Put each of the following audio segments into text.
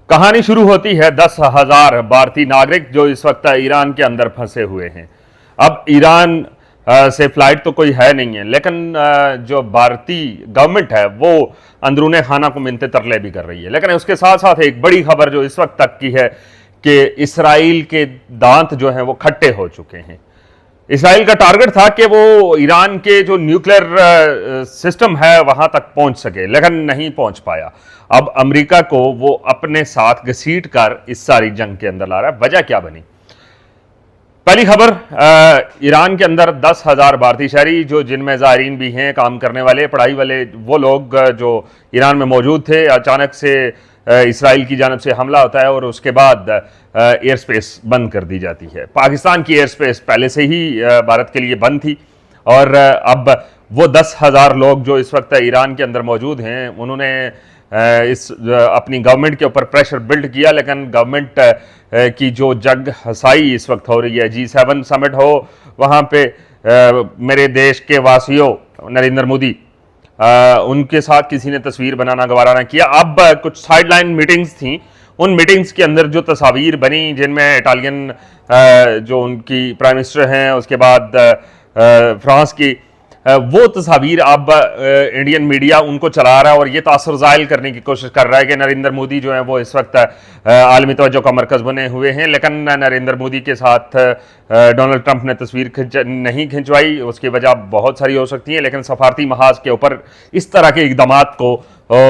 कहानी शुरू होती है 10,000 भारतीय नागरिक जो इस वक्त ईरान के अंदर फंसे हुए हैं। अब ईरान से फ्लाइट तो कोई है नहीं है, लेकिन जो भारतीय गवर्नमेंट है वो अंदरूने खाना को मिनते तरले भी कर रही है। लेकिन उसके साथ साथ एक बड़ी खबर जो इस वक्त तक की है कि इसराइल के दांत जो हैं वो खट्टे हो चुके हैं। इसराइल का टारगेट था कि वो ईरान के जो न्यूक्लियर सिस्टम है वहां तक पहुंच सके, लेकिन नहीं पहुंच पाया। अब अमेरिका को वो अपने साथ घसीट कर इस सारी जंग के अंदर ला रहा है। वजह क्या बनी? पहली खबर, ईरान के अंदर 10,000 भारतीय शहरी जो जिनमें ज़ायरीन भी हैं, काम करने वाले, पढ़ाई वाले, वो लोग जो ईरान में मौजूद थे, अचानक से इसराइल की जानब से हमला होता है और उसके बाद एयर स्पेस बंद कर दी जाती है। पाकिस्तान की एयर स्पेस पहले से ही भारत के लिए बंद थी और अब वो 10,000 लोग जो इस वक्त ईरान के अंदर मौजूद हैं, उन्होंने इस अपनी गवर्नमेंट के ऊपर प्रेशर बिल्ड किया। लेकिन गवर्नमेंट की जो जग हसाई इस वक्त हो रही है, G7 समिट हो, वहाँ पे मेरे देश के वासियों नरेंद्र मोदी, उनके साथ किसी ने तस्वीर बनाना गवारा ना किया। अब कुछ साइडलाइन मीटिंग्स थी, उन मीटिंग्स के अंदर जो तस्वीर बनी, जिनमें इटालियन जो उनकी प्राइम मिनिस्टर हैं, उसके बाद फ्रांस की, वो तस्वीर अब इंडियन मीडिया उनको चला रहा है और ये तासर ज़ायल करने की कोशिश कर रहा है कि नरेंद्र मोदी जो है वो इस वक्त आलमी तवज्जो का मरकज़ बने हुए हैं। लेकिन नरेंद्र मोदी के साथ डोनाल्ड ट्रंप ने तस्वीर नहीं खिंचवाई। उसकी वजह बहुत सारी हो सकती है, लेकिन सफारती महाज के ऊपर इस तरह के इक़दाम को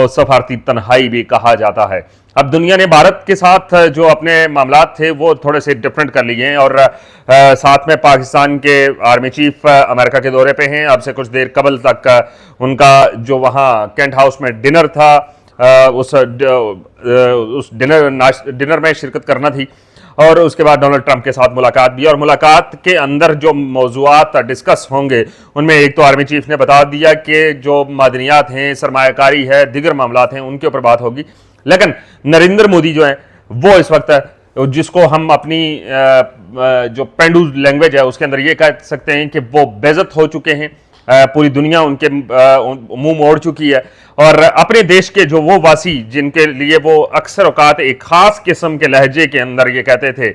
सफारती तन्हाई भी कहा जाता है। अब दुनिया ने भारत के साथ जो अपने मामलात थे वो थोड़े से डिफरेंट कर लिए हैं और साथ में पाकिस्तान के आर्मी चीफ अमेरिका के दौरे पे हैं। अब से कुछ देर कबल तक उनका जो वहाँ कैंट हाउस में डिनर था, उस डिनर में शिरकत करना थी और उसके बाद डोनाल्ड ट्रंप के साथ मुलाकात भी। और मुलाकात के अंदर जो मौज़ूआत डिस्कस होंगे उनमें एक तो आर्मी चीफ ने बता दिया कि जो मादनियात हैं, सरमायाकारी है, दिगर मामलात हैं, उनके ऊपर बात होगी। लेकिन नरेंद्र मोदी जो है वो इस वक्त, जिसको हम अपनी जो पेंडू लैंग्वेज है उसके अंदर ये कह सकते हैं कि वो बेइज्जत हो चुके हैं। पूरी दुनिया उनके मुंह मोड़ चुकी है और अपने देश के जो वो वासी जिनके लिए वो अक्सर औकात एक खास किस्म के लहजे के अंदर ये कहते थे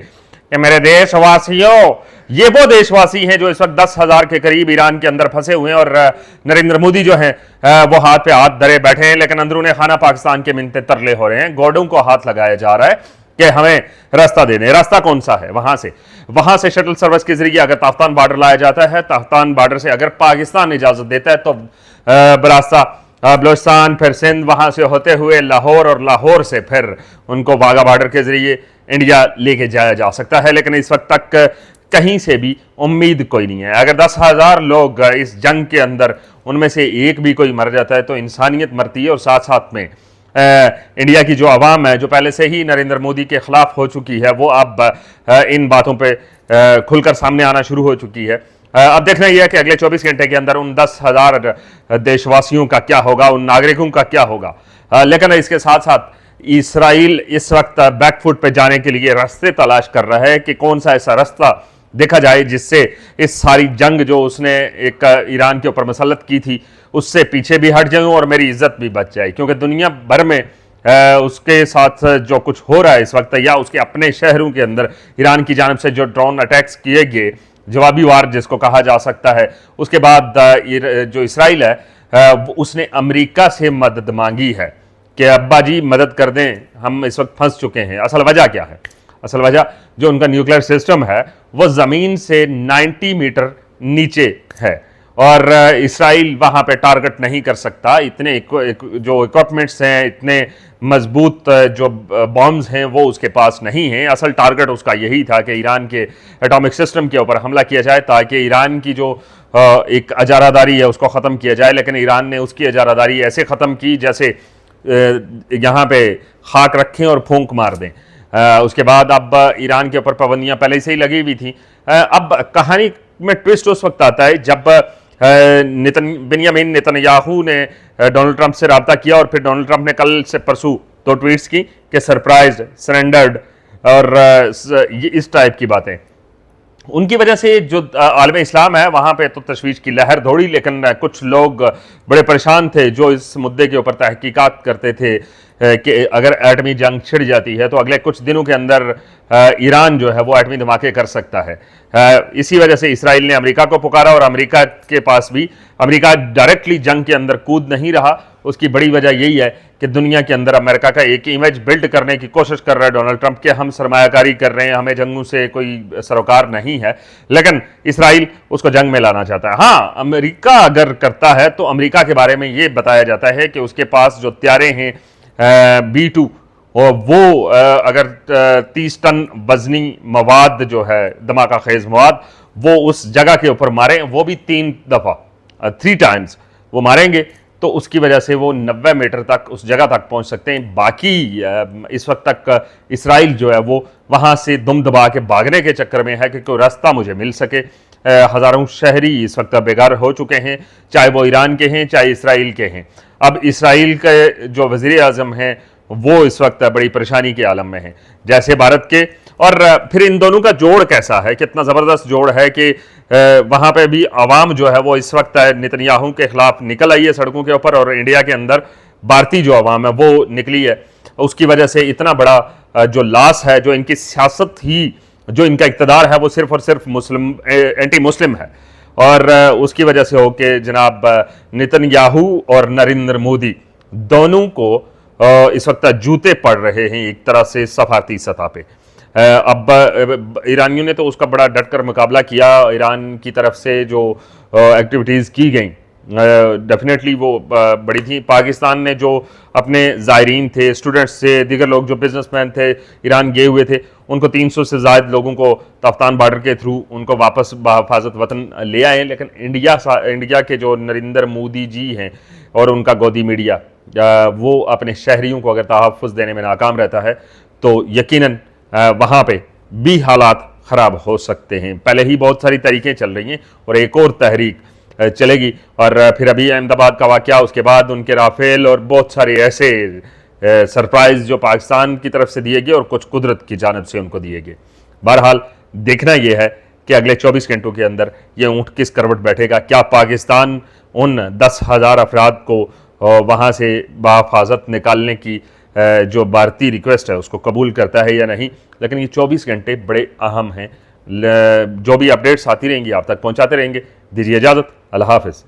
कि मेरे देशवासियों, ये वो देशवासी हैं जो इस वक्त 10,000 के करीब ईरान के अंदर फंसे हुए हैं और नरेंद्र मोदी जो हैं वो हाथ पे हाथ धरे बैठे हैं। लेकिन अंदरूने खाना पाकिस्तान के मिनते तरले हो रहे हैं, गॉडों को हाथ लगाया जा रहा है कि हमें रास्ता दे दें। रास्ता कौन सा है? वहां से शटल सर्विस के जरिए अगर ताफ्तान बॉर्डर लाया जाता है, ताफ्तान बॉर्डर से अगर पाकिस्तान इजाजत देता है तो बरास्ता बलोचिस्तान, फिर सिंध, वहां से होते हुए लाहौर और लाहौर से फिर उनको वाघा बॉर्डर के जरिए इंडिया लेके जाया जा सकता है। लेकिन इस वक्त तक कहीं से भी उम्मीद कोई नहीं है। अगर 10,000 लोग इस जंग के अंदर उनमें से एक भी कोई मर जाता है तो इंसानियत मरती है और साथ साथ में इंडिया की जो आवाम है जो पहले से ही नरेंद्र मोदी के खिलाफ हो चुकी है, वो अब इन बातों पे खुलकर सामने आना शुरू हो चुकी है। अब देखना यह है कि अगले 24 घंटे के अंदर उन 10,000 देशवासियों का क्या होगा, उन नागरिकों का क्या होगा। लेकिन इसके साथ साथ इसराइल इस वक्त बैकफुट पे जाने के लिए रास्ते तलाश कर रहा है कि कौन सा ऐसा रास्ता देखा जाए जिससे इस सारी जंग जो उसने एक ईरान के ऊपर मसलत की थी उससे पीछे भी हट जाऊं और मेरी इज्जत भी बच जाए। क्योंकि दुनिया भर में उसके साथ जो कुछ हो रहा है इस वक्त, या उसके अपने शहरों के अंदर ईरान की जानब से जो ड्रोन अटैक्स किए गए, जवाबी वार जिसको कहा जा सकता है, उसके बाद जो इसराइल है उसने अमेरिका से मदद मांगी है कि अब्बा जी मदद कर दें, हम इस वक्त फंस चुके हैं। असल वजह क्या है? असल वजह जो उनका न्यूक्लियर सिस्टम है वो ज़मीन से 90 मीटर नीचे है और इसराइल वहाँ पे टारगेट नहीं कर सकता। इतने जो इक्विपमेंट्स हैं, इतने मजबूत जो बॉम्ब्स हैं वो उसके पास नहीं हैं। असल टारगेट उसका यही था कि ईरान के एटॉमिक सिस्टम के ऊपर हमला किया जाए ताकि ईरान की जो एक अजारादारी है उसको ख़त्म किया जाए। लेकिन ईरान ने उसकी अजारादारी ऐसे ख़त्म की जैसे यहाँ पे खाक रखें और फूंक मार दें। उसके बाद अब ईरान के ऊपर पाबंदियां पहले से ही लगी हुई थी। अब कहानी में ट्विस्ट उस वक्त आता है जब बेंजामिन नेतन्याहू ने डोनाल्ड ट्रंप से रब्ता किया और फिर डोनाल्ड ट्रंप ने कल से परसों 2 ट्वीट्स की कि सरप्राइज, सरेंडर्ड और इस टाइप की बातें। उनकी वजह से जो आलम इस्लाम है वहाँ पे तो तशवीश की लहर दौड़ी। लेकिन कुछ लोग बड़े परेशान थे जो इस मुद्दे के ऊपर तहकीकात करते थे कि अगर एटमी जंग छिड़ जाती है तो अगले कुछ दिनों के अंदर ईरान जो है वो एटमी धमाके कर सकता है। इसी वजह से इसराइल ने अमेरिका को पुकारा और अमेरिका के पास भी, अमेरिका डायरेक्टली जंग के अंदर कूद नहीं रहा। उसकी बड़ी वजह यही है कि दुनिया के अंदर अमेरिका का एक इमेज बिल्ड करने की कोशिश कर रहा है डोनाल्ड ट्रंप के, हम सरमायाकारी कर रहे हैं, हमें जंगों से कोई सरोकार नहीं है, लेकिन इसराइल उसको जंग में लाना चाहता है। हाँ, अमेरिका अगर करता है तो अमेरिका के बारे में ये बताया जाता है कि उसके पास जो त्यारे हैं B2, और वो अगर 30 टन वजनी मवाद जो है, धमाका खेज मवाद, वो उस जगह के ऊपर मारे, वो भी 3 दफ़ा 3 टाइम्स वो मारेंगे, तो उसकी वजह से वो 90 मीटर तक उस जगह तक पहुंच सकते हैं। बाकी इस वक्त तक इसराइल जो है वो वहां से दुम दबा के भागने के चक्कर में है कि कोई रास्ता मुझे मिल सके। हज़ारों शहरी इस वक्त बेघर हो चुके हैं, चाहे वो ईरान के हैं चाहे इसराइल के हैं। अब इसराइल के जो वज़ीर आज़म हैं वो इस वक्त बड़ी परेशानी के आलम में हैं, जैसे भारत के। और फिर इन दोनों का जोड़ कैसा है, कितना ज़बरदस्त जोड़ है कि वहाँ पे भी आवाम जो है वो इस वक्त नेतन्याहू के खिलाफ निकल आई है सड़कों के ऊपर, और इंडिया के अंदर भारतीय जो आवाम है वो निकली है। उसकी वजह से इतना बड़ा जो लॉस है, जो इनकी सियासत ही, जो इनका इक़्तिदार है वो सिर्फ और सिर्फ मुस्लिम एंटी मुस्लिम है, और उसकी वजह से हो कि जनाब नेतन्याहू और नरेंद्र मोदी दोनों को इस वक्त जूते पड़ रहे हैं एक तरह से सफारती सतह पे। अब ईरानियों ने तो उसका बड़ा डटकर मुकाबला किया। ईरान की तरफ से जो एक्टिविटीज़ की गई डेफिनेटली वो बड़ी थी। पाकिस्तान ने जो अपने ज़ायरीन थे, स्टूडेंट्स थे, दीगर लोग जो बिजनेसमैन थे ईरान गए हुए थे, उनको 300 से ज़ायद लोगों को तफ्तान बॉर्डर के थ्रू उनको वापस बहिफाजत वतन ले आए। लेकिन इंडिया के जो नरेंद्र मोदी जी हैं और उनका गोदी मीडिया, वो अपने शहरियों को अगर तहफ़्फ़ुज़ देने में नाकाम रहता है तो यकीनन वहाँ पे भी हालात ख़राब हो सकते हैं। पहले ही बहुत सारी तहरीकें चल रही हैं और एक और तहरीक चलेगी, और फिर अभी अहमदाबाद का वाक़या, उसके बाद उनके राफेल और बहुत सारे ऐसे सरप्राइज़ जो पाकिस्तान की तरफ से दिए गए और कुछ कुदरत की जानिब से उनको दिए गए। बहरहाल देखना यह है कि अगले 24 घंटों के अंदर ये ऊँट किस करवट बैठेगा। क्या पाकिस्तान उन 10,000 अफराद को वहाँ से बहिफाजत निकालने की जो भारतीय रिक्वेस्ट है उसको कबूल करता है या नहीं। लेकिन ये 24 घंटे बड़े अहम हैं। जो भी अपडेट्स आती रहेंगी आप तक पहुँचाते रहेंगे। दीजिए इजाज़त, अल्लाह हाफ़िज़।